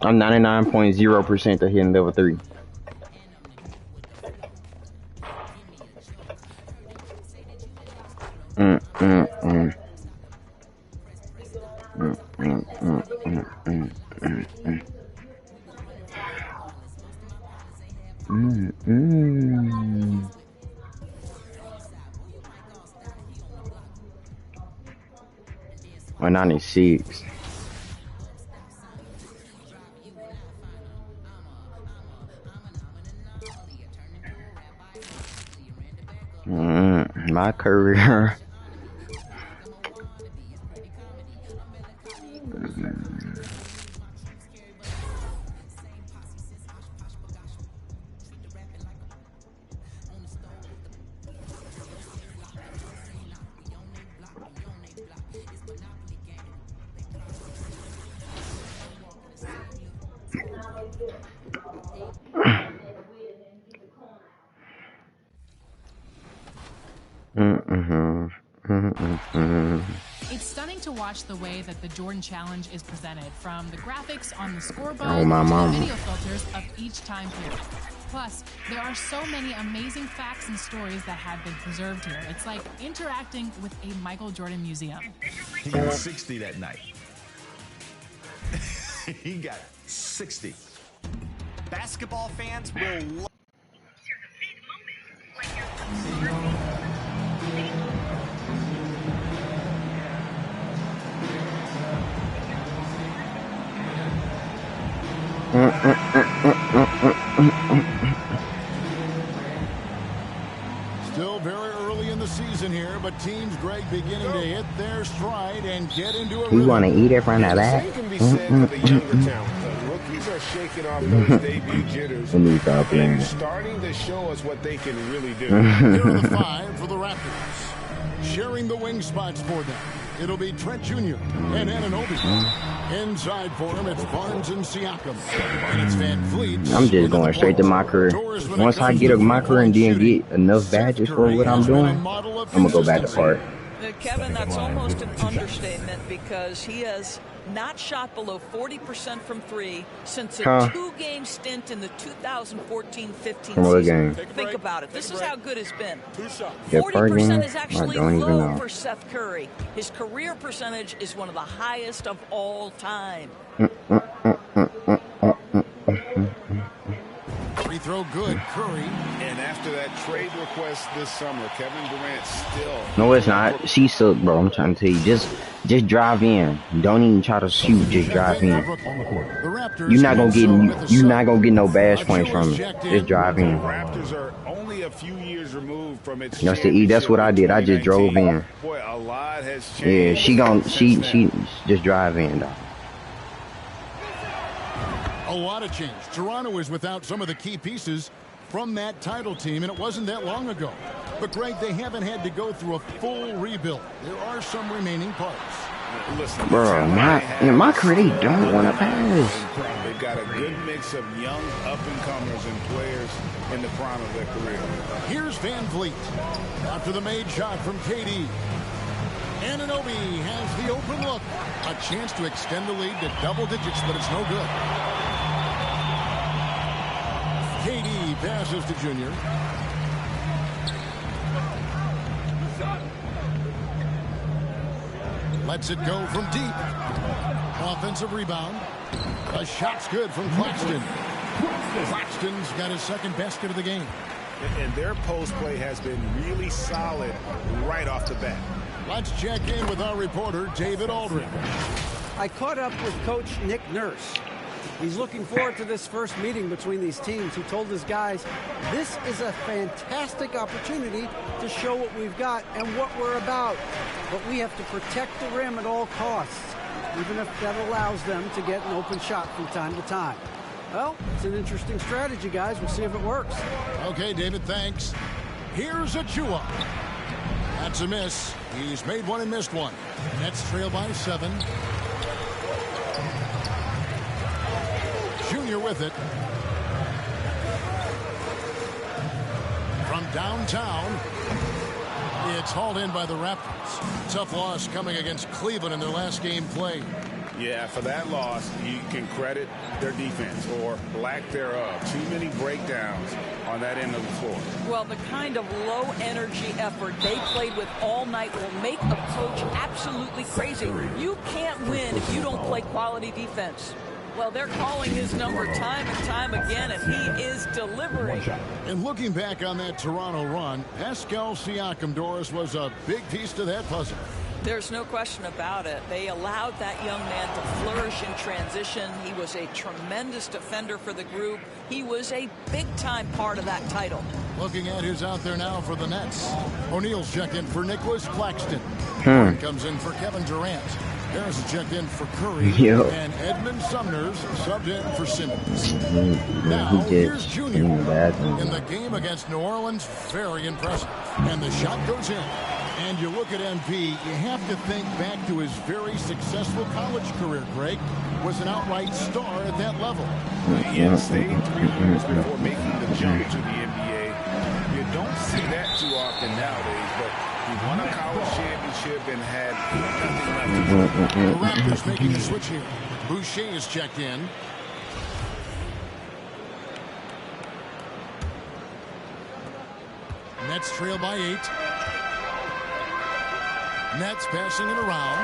I'm 99.0% to hitting level 3. Or 96. My career. It's stunning to watch the way that the Jordan Challenge is presented, from the graphics on the scoreboard Oh, my to the mama. video filters of each time period. Plus, there are so many amazing facts and stories that have been preserved here. It's like interacting with a Michael Jordan museum. He got 60 that night. He got 60. Basketball fans will love. Still very early in the season here, but teams, Greg, beginning to hit their stride and get into a You want to eat it from the back? Same can be said for the younger talent. The rookies are shaking off those debut jitters and starting to show us what they can really do. Here are the 5 for the Raptors. Sharing the wing spots for them, it'll be Trent Jr. and Anunoby. Inside for him, it's Barnes and Siakam. And it's Van Fleet. I'm just going straight to my career. Once I get my career and then get enough badges for what I'm doing, I'm going to go back to park. Kevin, that's almost an understatement because he has not shot below 40% from 3 since a 2-game stint in the 2014-15 season. Think about it. This is how good it's been. 40% is actually low for Seth Curry. His career percentage is one of the highest of all time. Free throw good, Curry. And after that trade request this summer, Kevin Durant still... No, it's not. She suck, bro. I'm trying to tell you. Just drive in. Don't even try to shoot. Just drive in. You're not gonna get no bash points from me. Just drive in. Raptors are only a few years removed from its That's what I did. I just drove in. Boy, a lot has changed. Yeah, she just drive in, though. A lot of change. Toronto is without some of the key pieces from that title team, and it wasn't that long ago. But, Greg, they haven't had to go through a full rebuild. There are some remaining parts. Listen, bro, my career, they don't want to pass. They've got a good mix of young up-and-comers and players in the prime of their career. Here's Van Vliet. After the made shot from KD. Anunoby has the open look. A chance to extend the lead to double digits, but it's no good. KD passes to Junior. Lets it go from deep. Offensive rebound. A shot's good from Claxton. Claxton's got his second basket of the game. And their post play has been really solid right off the bat. Let's check in with our reporter, David Aldridge. I caught up with Coach Nick Nurse. He's looking forward to this first meeting between these teams. He told his guys, this is a fantastic opportunity to show what we've got and what we're about. But we have to protect the rim at all costs, even if that allows them to get an open shot from time to time. Well, it's an interesting strategy, guys. We'll see if it works. Okay, David, thanks. Here's Achua. That's a miss. He's made one and missed one. Nets trail by 7. Junior with it. From downtown, It's hauled in by the Raptors. Tough loss coming against Cleveland in their last game played. Yeah, for that loss, you can credit their defense or lack thereof. Too many breakdowns on that end of the floor. Well, the kind of low-energy effort they played with all night will make a coach absolutely crazy. You can't win if you don't play quality defense. Well, they're calling his number time and time again, and he is delivering. And looking back on that Toronto run, Pascal Siakam, Doris, was a big piece to that puzzle. There's no question about it. They allowed that young man to flourish in transition. He was a tremendous defender for the group. He was a big-time part of that title. Looking at who's out there now for the Nets. O'Neal's checked in for Nicholas Claxton. Comes in for Kevin Durant. Harris is checked in for Curry. And Edmund Sumner's subbed in for Simmons. Now, here's Junior. In the game against New Orleans, very impressive. And the shot goes in. And you look at MP, you have to think back to his very successful college career, Greg. Was an outright star at that level. He stayed 3 years before making the jump to the NBA. You don't see that too often nowadays, but he won a college championship and had nothing left to do. The Raptors making the switch here. Boucher is checked in. Nets trail by 8. Nets passing it around.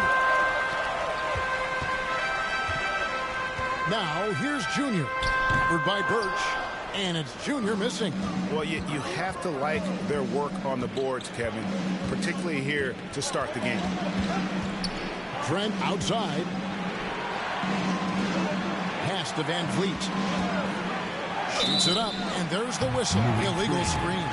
Now, here's Junior. Covered by Birch. And it's Junior missing. Well, you have to like their work on the boards, Kevin, particularly here to start the game. Trent outside. Pass to Van Vliet. Shoots it up, and there's the whistle. Illegal screen.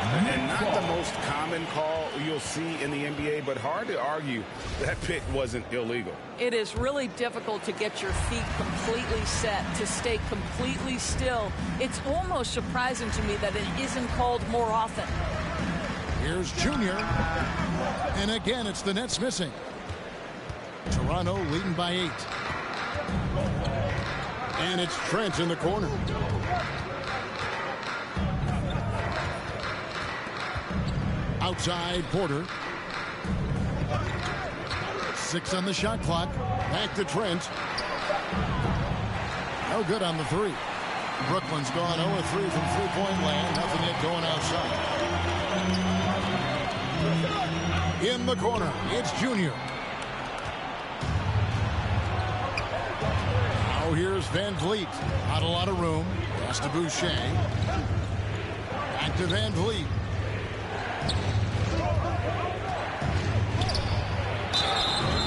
And not the most common call you'll see in the NBA, but hard to argue that pick wasn't illegal. It is really difficult to get your feet completely set, to stay completely still. It's almost surprising to me that it isn't called more often. Here's Junior. And again, it's the Nets missing. Toronto leading by 8. And it's Trent in the corner. Outside, Porter. 6 on the shot clock. Back to Trent. No good on the 3. Brooklyn's gone 0-3 from three-point land. Nothing yet going outside. In the corner, it's Junior. Now here's Van Vliet. Not a lot of room. Pass to Boucher. Back to Van Vliet.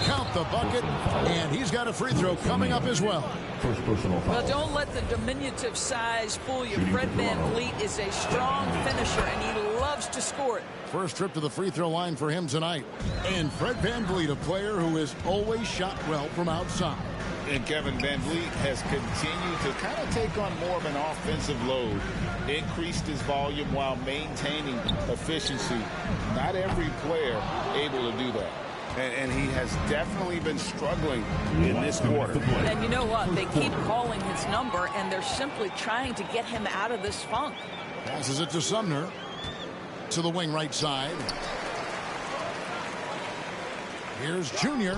Count the bucket, and he's got a free throw coming up as well. First personal foul. Well, don't let the diminutive size fool you. Fred VanVleet is a strong finisher, and he loves to score it. First trip to the free throw line for him tonight. And Fred VanVleet, a player who has always shot well from outside. And Kevin VanVleet has continued to kind of take on more of an offensive load, increased his volume while maintaining efficiency. Not every player able to do that. And he has definitely been struggling in this quarter. And you know what? They keep calling his number, and they're simply trying to get him out of this funk. Passes it to Sumner. To the wing right side. Here's Junior.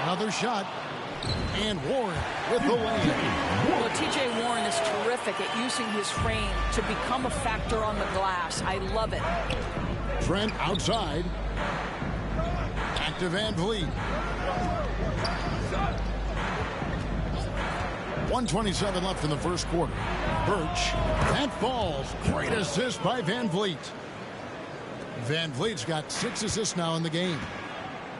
Another shot. And Warren with the lane. Well, T.J. Warren is terrific at using his frame to become a factor on the glass. I love it. Trent outside. Back to Van Vliet. 1:27 left in the first quarter. Birch. That falls. Great assist by Van Vliet. Van Vliet's got 6 assists now in the game.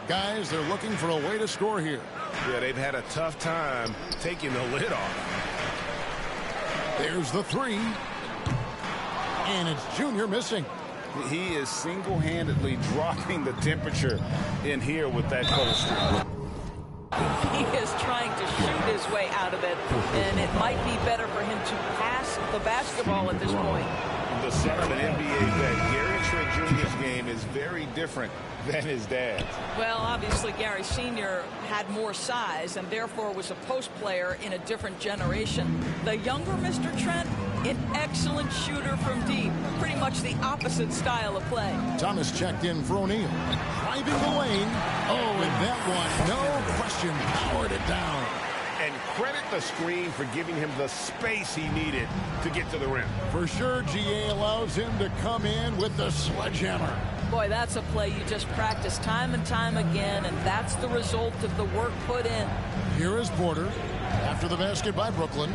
Guys, they're looking for a way to score here. Yeah, they've had a tough time taking the lid off. There's the 3. And it's Junior missing. He is single-handedly dropping the temperature in here with that cold streak. He is trying to shoot his way out of it, and it might be better for him to pass the basketball at this point. The son of an NBA vet, Gary Trent Jr.'s game is very different than his dad's. Well, obviously, Gary Sr. had more size and therefore was a post player in a different generation. The younger Mr. Trent, an excellent shooter from deep. Pretty much the opposite style of play. Thomas checked in for O'Neal. Driving the lane. Oh, and that one, no question, powered it down. And credit the screen for giving him the space he needed to get to the rim. For sure, GA allows him to come in with the sledgehammer. Boy, that's a play you just practice time and time again, and that's the result of the work put in. Here is Porter. After the basket by Brooklyn.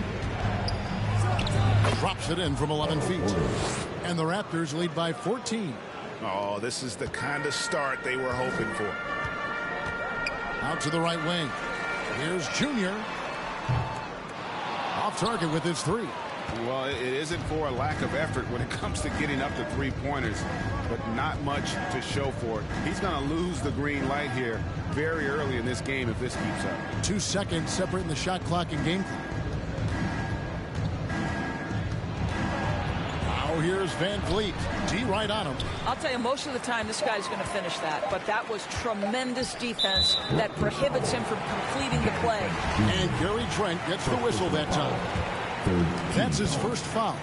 Drops it in from 11 feet. And the Raptors lead by 14. Oh, this is the kind of start they were hoping for. Out to the right wing. Here's Junior. Off target with his three. Well, it isn't for a lack of effort when it comes to getting up to three-pointers, but not much to show for it. He's going to lose the green light here very early in this game if this keeps up. 2 seconds separating the shot clock and game clock. Now here's Van Vliet. D right on him. I'll tell you, most of the time this guy's going to finish that, but that was tremendous defense that prohibits him from completing the play. And Gary Trent gets the whistle that time. That's his first foul.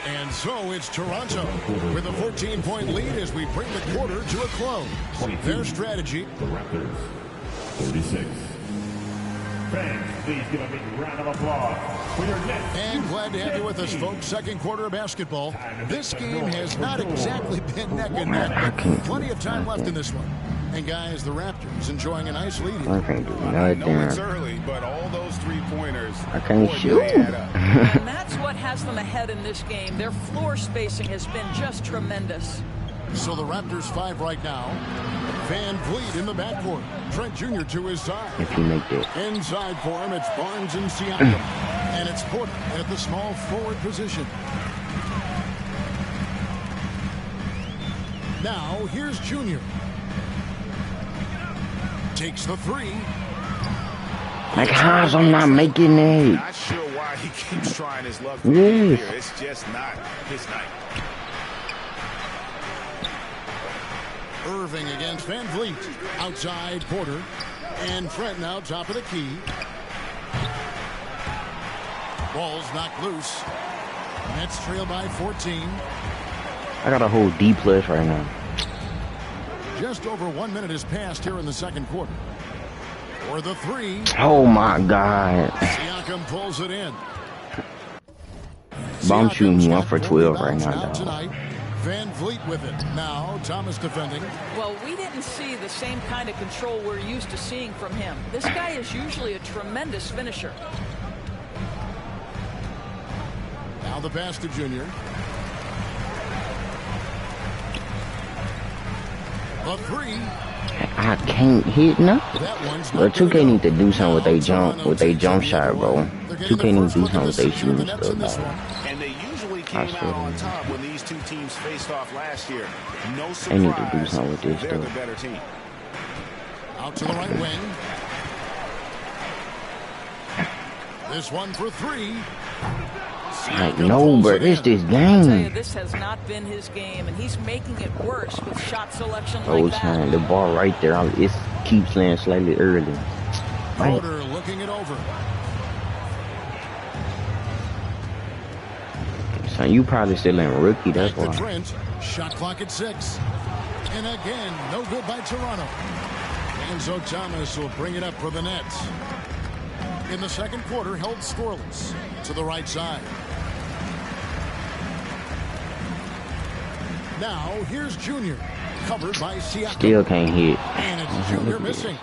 And so it's Toronto with a 14-point lead as we bring the quarter to a close. Their strategy. The Raptors, 36. Fans, please give a big round of applause for your next. And glad to have you with us, folks. Second quarter of basketball. This game has not exactly been neck and neck, but plenty of time left in this one. And guys, the Raptors enjoying a nice lead here. I can't do I know nothing. it's early, but all those three-pointers, I can't shoot. And that's what has them ahead in this game. Their floor spacing has been just tremendous. So the Raptors 5 right now. Van Vliet in the backcourt. Trent Jr. to his side. If you make it. Inside for him, it's Barnes and Siakam. And it's Porter at the small forward position. Now, here's Junior. Takes the three. Like, how's I'm not making it? not sure why he keeps trying his luck here. It's just not his night. Irving against Van Vliet. Outside Porter. And Trent now top of the key. Ball's knocked loose. Nets trail by 14. I got a whole D+ right now. Just over 1 minute has passed here in the second quarter. For the three. Oh my God. Siakam pulls it in. But I'm shooting 1 for 12 right now, dog. Tonight. Van Vliet with it. Now Thomas defending. Well, we didn't see the same kind of control we're used to seeing from him. This guy is usually a tremendous finisher. Now the pass to Junior. A three. I can't hit nothing. Bro, 2K need to do something with they jump shot, bro. 2K need to do something with they shooting stuff, dog. And they usually came out on top when these two teams faced off last year. No surprise. They need to do something with this They're stuff. the better team. Out to the right wing. This one for three. Like, no, bro, this I'll tell you, game. this has not been his game, and he's making it worse with shot selection Whole like that. time, the ball right there, it keeps laying slightly early. Right. Porter looking it over. Son, you probably still in rookie, that's Back to why. Trent. Shot clock at 6. And again, no good by Toronto. Enzo Thomas will bring it up for the Nets. In the second quarter, held scoreless. To the right side. Now, here's Junior. Covered by Siakam. Still can't hit. And it's Junior missing.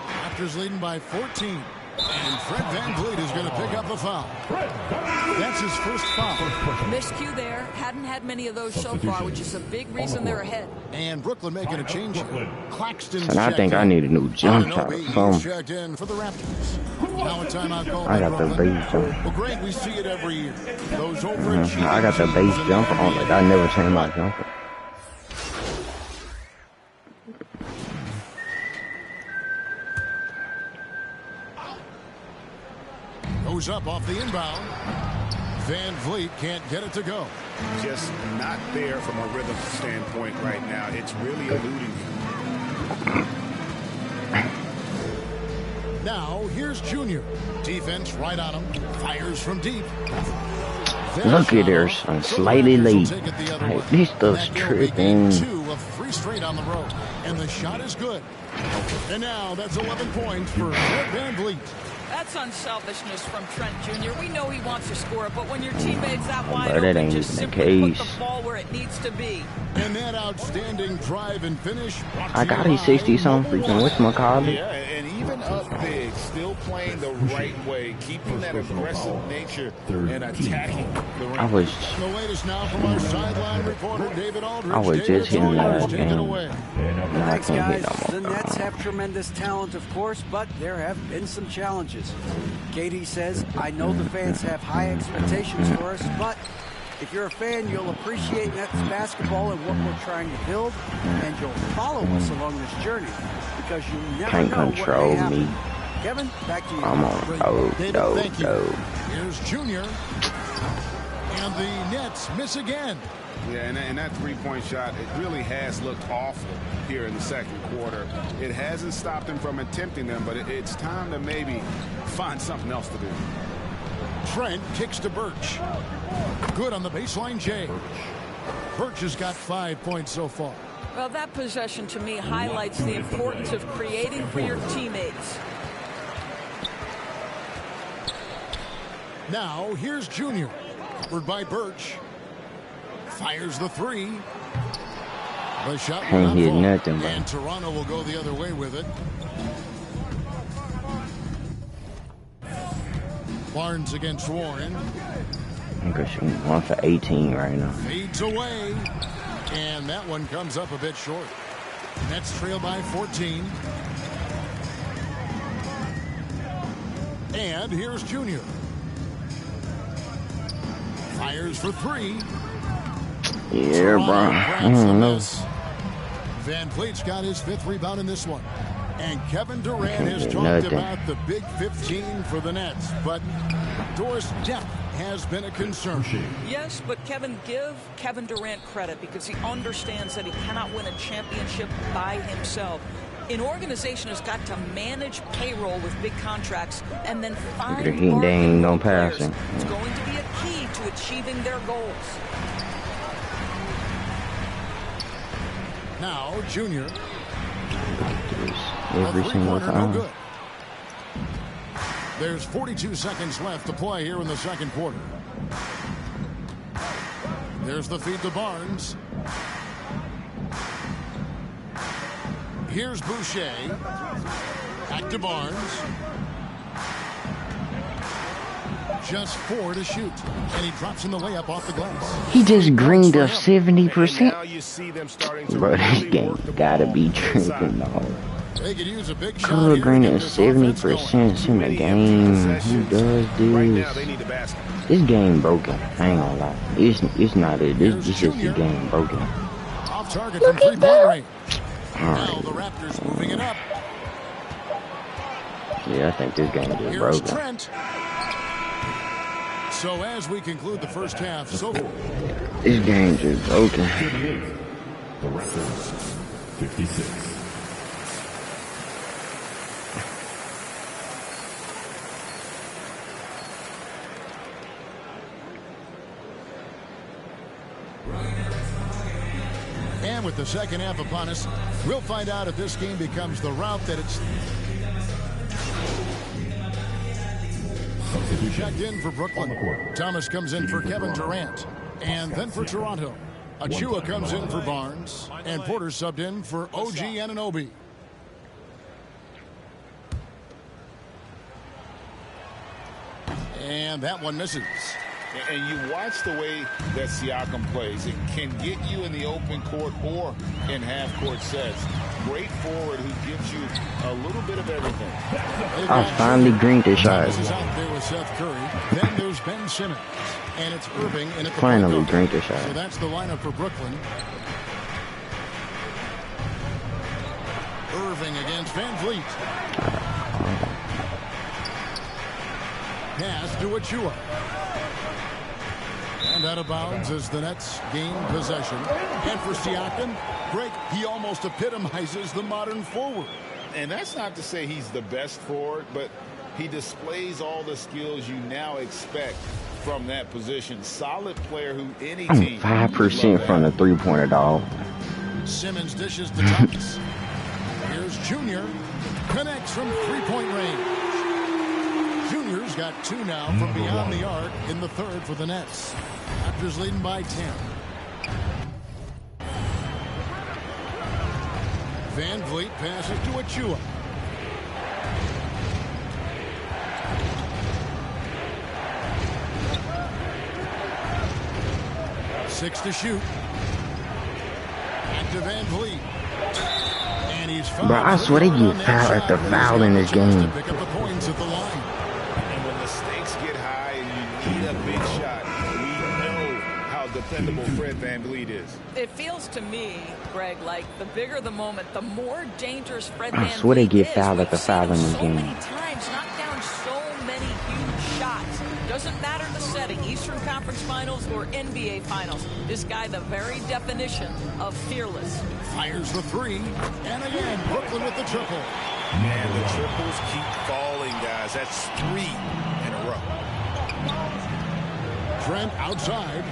Raptors leading by 14. And Fred Van Vliet is going to pick up the foul. That's his first foul. Miscue there. Hadn't had many of those so far, which is a big reason they're ahead. And Brooklyn making a change here. Claxton's And I think I need a new jump shot or something. checked in for the Raptors. Now a timeout call. I got the base jump. Well, Greg, we see it every year. Those overachieving I got the base teams jumper in the on, like I never changed my jumper. Goes up off the inbound. Van Vliet can't get it to go. Just not there from a rhythm standpoint right now. It's really eluding him. Now, here's Junior. Defense right on him. Fires from deep. Look at her, son. Slightly late. Like, this stuff's tripping. 2 of 3 straight on the road. And the shot is good. And now that's 11 points for Fred Van Vliet. That's unselfishness from Trent Jr. We know he wants to score, but when your teammate's that wide But it open, ain't just the simply put case. the ball where it needs to be. And that outstanding drive and finish. I got his 60-something freaking whatchamacallit. Yeah, and even up big, still playing the right way, keeping that aggressive nature and attacking the rim. I was The latest now from our sideline reporter, David Aldridge. I was just hitting that Take it game. away. Now I Thanks, can't guys. hit The no more. Nets have tremendous talent, of course, but there have been some challenges. Katie says, I know the fans have high expectations for us, but if you're a fan, you'll appreciate Nets basketball and what we're trying to build, and you'll follow us along this journey because you never Can't know control what may happen. me. Kevin, back to you. I'm on Thank you. no. Here's Junior. And the Nets miss again. Yeah, and that three-point shot, it really has looked awful here in the second quarter. It hasn't stopped him from attempting them, but it's time to maybe find something else to do. Trent kicks to Birch. Good on the baseline, Jay. Birch has got 5 points so far. Well, that possession to me highlights the importance of creating for your teammates. Now, here's Junior. Covered by Birch. Fires the 3. The shot will Can't not hit fall. nothing, bro. And Toronto will go the other way with it. Barnes against Warren. I'm gonna shoot 1 for 18 right now. Fades away. And that one comes up a bit short. Nets trail by 14. And here's Junior. Fires for 3. Yeah, bro. I don't know. Van Vliet's got his 5th rebound in this one. And Kevin Durant has get talked nothing. about the big 15 for the Nets. But Doris' depth has been a concern. Yes, but Kevin, give Kevin Durant credit because he understands that he cannot win a championship by himself. An organization has got to manage payroll with big contracts and then find He ain't gonna players. pass him. It's going to be a key to achieving their goals. Now, Junior. Every single No time. good. There's 42 seconds left to play here in the second quarter. There's the feed to Barnes. Here's Boucher. Back to Barnes. Just 4 to shoot. And he drops in the layup off the glass. He just greened up 70%. Now you see them starting to Bro, this really game work the gotta ball be inside. tripping, dog. They could use a big shot Color here green to get is this offense going. 70% in the game. Who does Right now, this? they need the basket. This game broken. I ain't gonna lie. It's not it. This is just the game broken. Off target from 3-point range. Now Alright. the Raptors moving it up. Yeah, I think this game is Here's broken. Trent. So as we conclude the first half, so This game just broken. The Raptors, 56. and with the second half upon us, we'll find out if this game becomes the route that it's checked in for Brooklyn. Thomas comes in for Kevin Durant. And then for Toronto, Achua comes in for Barnes. And Porter subbed in for OG Anunoby. And that one misses. And you watch the way that Siakam plays. It can get you in the open court or in half-court sets. Great forward who gives you a little bit of everything. I finally greened this shot. This is out there with Seth Curry. Then there's Ben Simmons. And it's Irving in at the Finally point guard. greened this shot. So that's the lineup for Brooklyn. Irving against Van Vliet. pass to Achua. And out of bounds as the Nets gain possession. And for Siakam, Greg, he almost epitomizes the modern forward. And that's not to say he's the best forward, but he displays all the skills you now expect from that position. Solid player who any team. 5% from the three-pointer, dog. Simmons dishes to Thomas. Here's Junior. Connects from three-point range. Junior's got 2 now from beyond the arc in the third for the Nets. Raptors leading by 10. Van Vliet passes to Achua. Six to shoot. Back to Van Vliet. And he's fouled. Bro, I swear they get foul after foul in this game. Pick up the points at the line. And when the stakes get high and you need a big shot, we know how dependable Fred VanVleet is. It feels to me, Greg, like the bigger the moment, the more dangerous Fred VanVleet is. I swear they get fouled at the foul in this game. So many times, knock down so many huge shots. Doesn't matter the setting, Eastern Conference Finals or NBA Finals. This guy, the very definition of fearless. Fires the three, and again, Brooklyn with the triple. And the triples keep falling, guys. That's 3 in a row. Trent outside.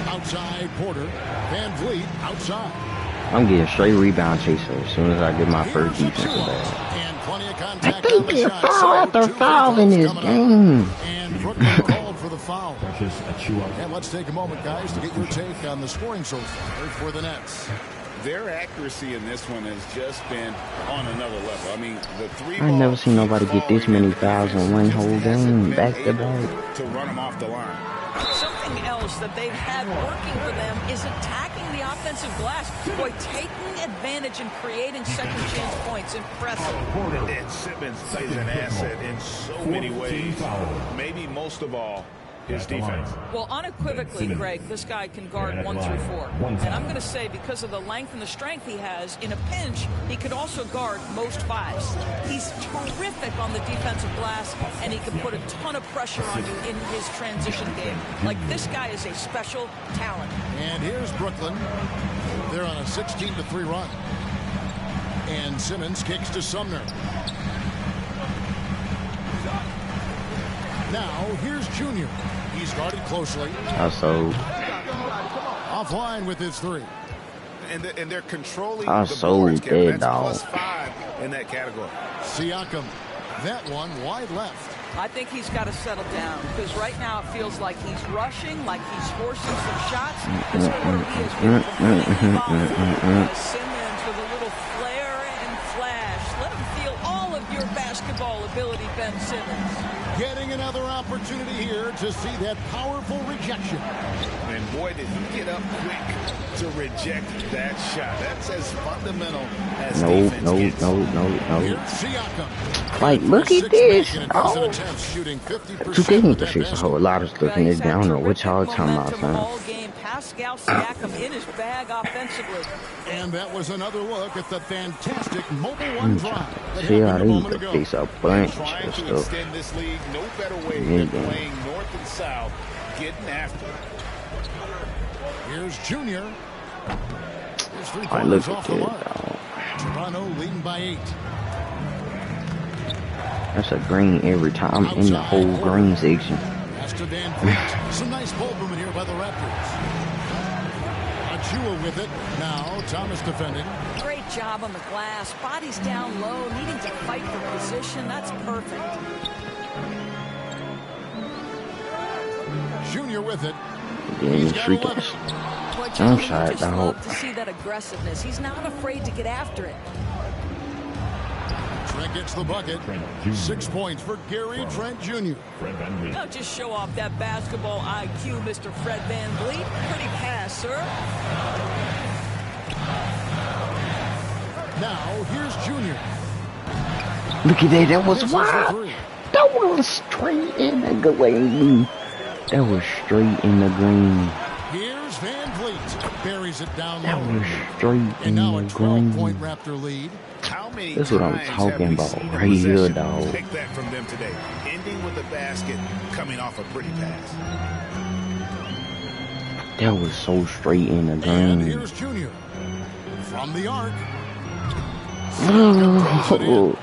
Outside Porter. Van Vliet outside. I'm getting straight rebound chaser as soon as I get my first defensive ball. And plenty of I contact think on the get shot. foul after foul in this game. And Brooklyn called for the foul. And let's take a moment, guys, to get your take on the scoring so far for the Nets. Their accuracy in this one has just been on another level. I mean, the three. I never seen nobody get this many fouls in one whole game, back to back. To run them off the line. Something else that they've had working for them is attacking the offensive glass. Boy, taking advantage and creating second chance points. Impressive. And Simmons plays an asset in so many ways. Maybe most of all, his defense. Well, unequivocally, Greg, this guy can guard 1 through 4. And I'm going to say because of the length and the strength he has, in a pinch, he could also guard most 5s. He's terrific on the defensive glass, and he can put a ton of pressure on you in his transition game. Like, this guy is a special talent. And here's Brooklyn. They're on a 16-3 run. And Simmons kicks to Sumner. Now, here's Junior. He's guarded closely. Offline with his 3. And they're controlling the boards. Dead, That's +5 in that category. Siakam. That one wide left. I think he's got to settle down because right now it feels like he's rushing, like he's forcing some shots. This quarter he has been completely fouled. Simmons with a little flair and flash. Let him feel all of your basketball ability, Ben Simmons. Getting another opportunity here to see that powerful rejection. And boy, did he get up quick to reject that shot. That's as fundamental as defense gets. No. Here's Siakam. Like, look at this. Oh. Shooting 50%. 2K need to fix a whole lot of stuff in this game. I don't know what y'all talking about, son. Pascal Siakam in his bag offensively. And that was another look at the fantastic mobile one drive. See how they need to fix a bunch of Trying to stuff. extend this league, no better way than playing north and south, getting after it. Here's Junior. His 3 I look pointers at off the this, mark. dog. Toronto leading by 8. That's a green every time in the whole green section. Pass to Van Vliet. Some nice ball movement here by the Raptors. Achua with it. Now Thomas defending. Great job on the glass. Body's down low, needing to fight for position. That's perfect. Junior with it. He's got 11. Jumpshot, just love to see that aggressiveness. He's not afraid to get after it. Trent gets the bucket. 6 points for Gary Trent Jr. Now just show off that basketball IQ, Mr. Fred VanVleet. Pretty pass, sir. Now here's Junior. Look at that. That was wild. That was straight in the green. That was straight in the green. Here's VanVleet. Buries it down That low. was straight And in now the a green. 12-point Raptor lead. How How many That's what I'm times talking have we about seen a right here, possession dog. take that from them today, ending with a basket coming off a pretty pass. That was so straight in the And game. here's Junior from the arc. Oh,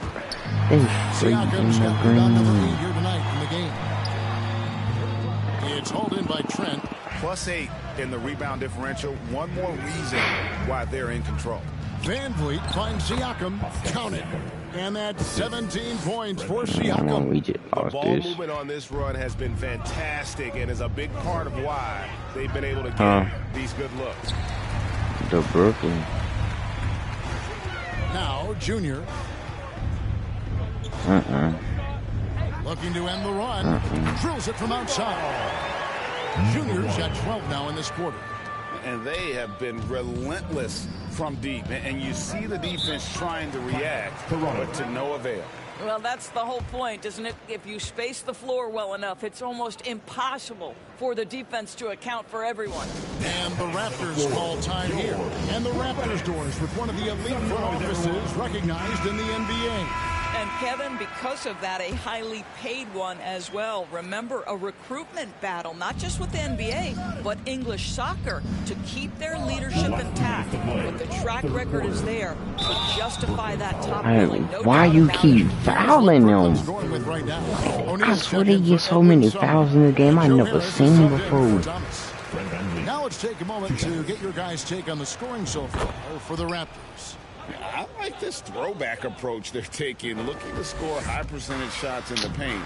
it's straight in Siakam's the got rebound number 8 green. here tonight in the game. It's hauled in by Trent. +8 in the rebound differential. One more reason why they're in control. Van Vliet finds Siakam. Count it. And that's 17 points for Come on, Siakam. we just The lost ball this. movement on this run has been fantastic and is a big part of why they've been able to get these good looks. The Brooklyn. Now, Junior. Looking to end the run. Drills it from outside. Junior's got 12 now in this quarter. And they have been relentless from deep. And you see the defense trying to react, but to no avail. Well, that's the whole point, isn't it? If you space the floor well enough, it's almost impossible for the defense to account for everyone. And the Raptors call time here. And the Raptors doors with one of the elite front offices recognized in the NBA. And Kevin, because of that, a highly paid one as well. Remember, a recruitment battle, not just with the NBA, but English soccer, to keep their leadership intact. But the track record is there to justify that top billing. No Why doubt you about keep it. fouling them? Going with right now. I O'Neal's swear they checking get for so many Edwin fouls Sumner. in the game I Joe never Harris is seen subbed in before. for Thomas. Now let's take a moment to get your guys' take on the scoring so far for the Raptors. I like this throwback approach they're taking, looking to score high percentage shots in the paint.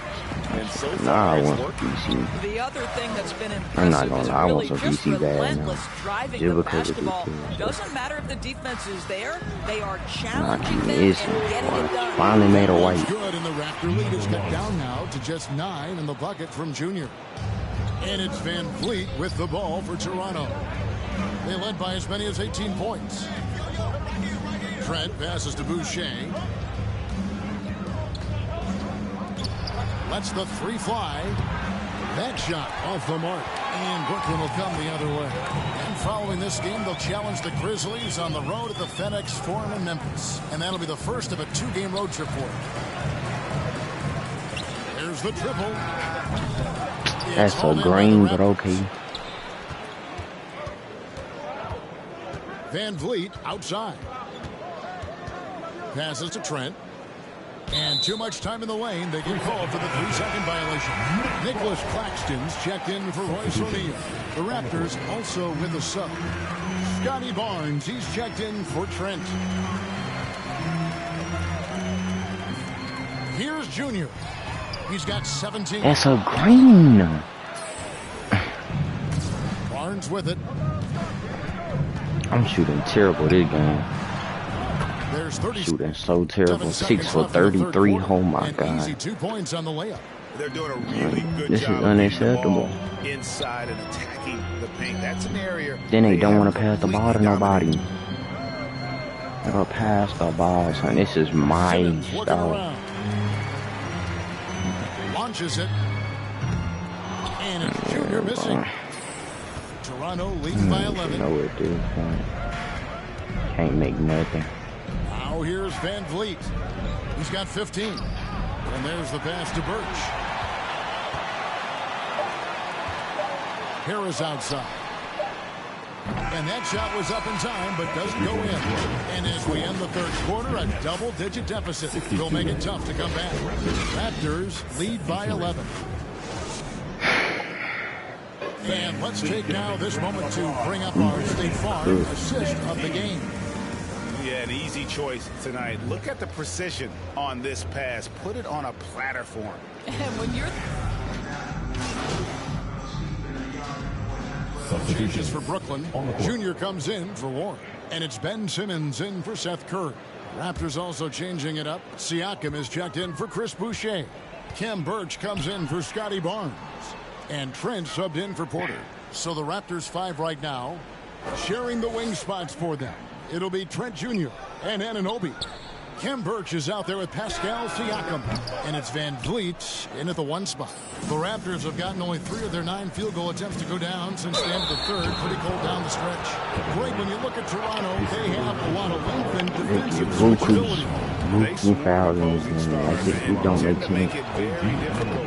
And so Nah, far, I it's want working. BC. The other thing that's been I'm impressive not gonna is lie, I want really some just BC bad now. relentless driving Just the because of basketball. BC. Doesn't matter if the defense is there; they are Nah, challenging keep them missing. and getting it done. Finally made a That's white. good, and the Raptor lead is cut down now to just 9 in the bucket from Junior. And it's Van Vliet with the ball for Toronto. They led by as many as 18 points. Trent passes to Boucher. Lets the three fly. That shot off the mark. And Brooklyn will come the other way. And following this game, they'll challenge the Grizzlies on the road at the FedEx Forum in Memphis. And that'll be the first of a 2-game road trip for them. There's the triple. That's a green, but okay. Van Vliet outside. Passes to Trent. And too much time in the lane. They get called for the 3-second violation. Nicholas Claxton's checked in for Royce O'Neal. The Raptors also with a sub. Scotty Barnes, he's checked in for Trent. Here's Junior. He's got 17. That's a green. Barnes with it. I'm shooting terrible this game. There's 30 Shooting so terrible. 6 seconds for left in the third 33. quarter. Oh my And easy God. 2 points on the layup. They're doing a really good This is job of getting the unacceptable. ball inside and attacking the paint. That's an area. Then they don't have want to pass the ball to completely nobody. dominated. They're gonna pass the ball, son. This is my Simmons working style. around. Launches it. And it's Junior missing. Toronto leading by 11. No, it dude. Can't make nothing. Now here's Van Vliet. He's got 15. And there's the pass to Birch. Harris outside. And that shot was up in time, but doesn't go in. And as we end the third quarter, a double-digit deficit will make it tough to come back. Raptors lead by 11. And let's take now this moment to bring up our State Farm assist of the game. Yeah, an easy choice tonight. Look at the precision on this pass. Put it on a platter for him. And when you're Changes for Brooklyn. Junior comes in for Warren. And it's Ben Simmons in for Seth Curry. Raptors also changing it up. Siakam is checked in for Chris Boucher. Kem Birch comes in for Scotty Barnes. And Trent subbed in for Porter. So the Raptors 5 right now. Sharing the wing spots for them. It'll be Trent Jr. and Anunoby. Kem Birch is out there with Pascal Siakam. And it's Van Vliet in at the 1 spot. The Raptors have gotten only 3 of their 9 field goal attempts to go down since the end of the third. Pretty cold down the stretch. Greg, when you look at Toronto, they have a lot of length and defensive switchability. Mookie fouls in this game. I think we don't make it very difficult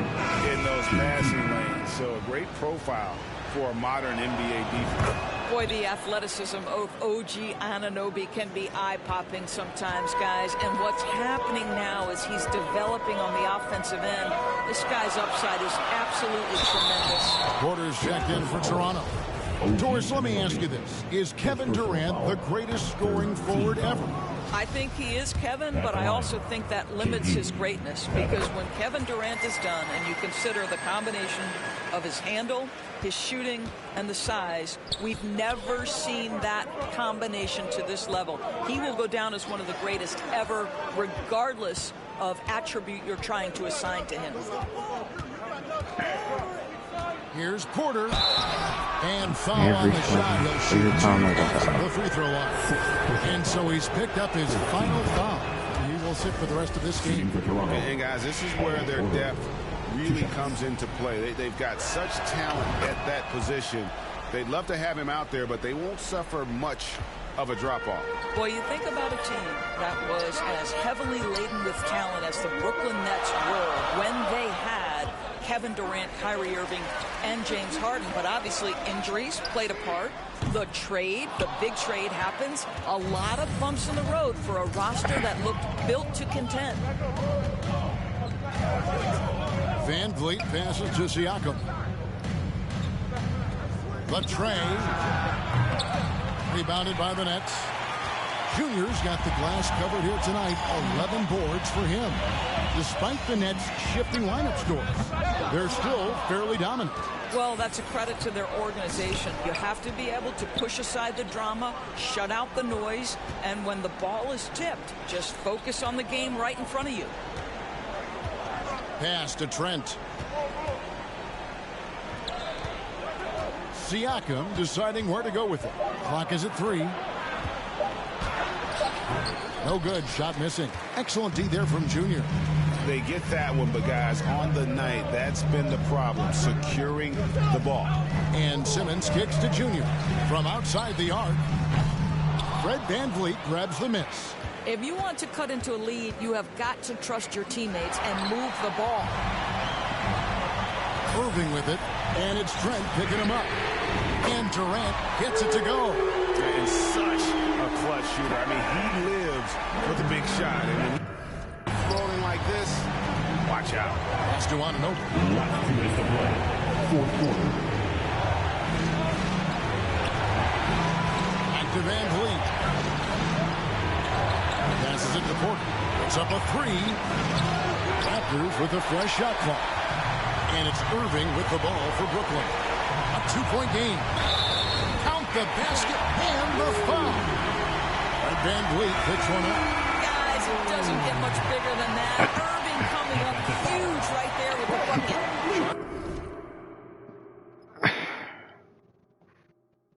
in those passing lanes. So a great profile for a modern NBA defense. Boy, the athleticism of OG Anunoby can be eye-popping sometimes, guys. And what's happening now is he's developing on the offensive end. This guy's upside is absolutely tremendous. Porter's checked in for Toronto. Doris, let me ask you this. Is Kevin Durant the greatest scoring forward ever? I think he is, Kevin, but I also think that limits his greatness, because when Kevin Durant is done and you consider the combination of his handle, his shooting, and the size, we've never seen that combination to this level. He will go down as one of the greatest ever, regardless of attribute you're trying to assign to him. Here's Porter. And foul on the shot. He'll shoot the free throw line. And so he's picked up his final foul. He will sit for the rest of this game. And guys, this is where their depth really comes into play. They've got such talent at that position. They'd love to have him out there, but they won't suffer much of a drop-off. Boy, you think about a team that was as heavily laden with talent as the Brooklyn Nets were when they had Kevin Durant, Kyrie Irving, and James Harden. But obviously injuries played a part. The trade, the big trade happens. A lot of bumps in the road for a roster that looked built to contend. Van Vliet passes to Siakam. The tray. Rebounded by the Nets. Junior's got the glass covered here tonight. 11 boards for him. Despite the Nets shifting lineup scores, they're still fairly dominant. Well, that's a credit to their organization. You have to be able to push aside the drama, shut out the noise, and when the ball is tipped, just focus on the game right in front of you. Pass to Trent. Siakam deciding where to go with it. Clock is at 3. No good. Shot missing. Excellent D there from Junior. They get that one, but guys, on the night, that's been the problem, securing the ball. And Simmons kicks to Junior from outside the arc. Fred VanVleet grabs the miss. If you want to cut into a lead, you have got to trust your teammates and move the ball. Irving with it, and it's Trent picking him up. And Durant gets it to go. And such a clutch shooter. I mean, he lives for the big shot. And when he's rolling like this, watch out. Pass to Anunoby. Fourth quarter. Back to VanVleet. Passes it to Porter. It's up a 3. Raptors with a fresh shot clock. And it's Irving with the ball for Brooklyn. A 2-point game. Count the basket and the foul. And VanVleet picks one up. Guys, it doesn't get much bigger than that. Irving coming up huge right there with the bucket.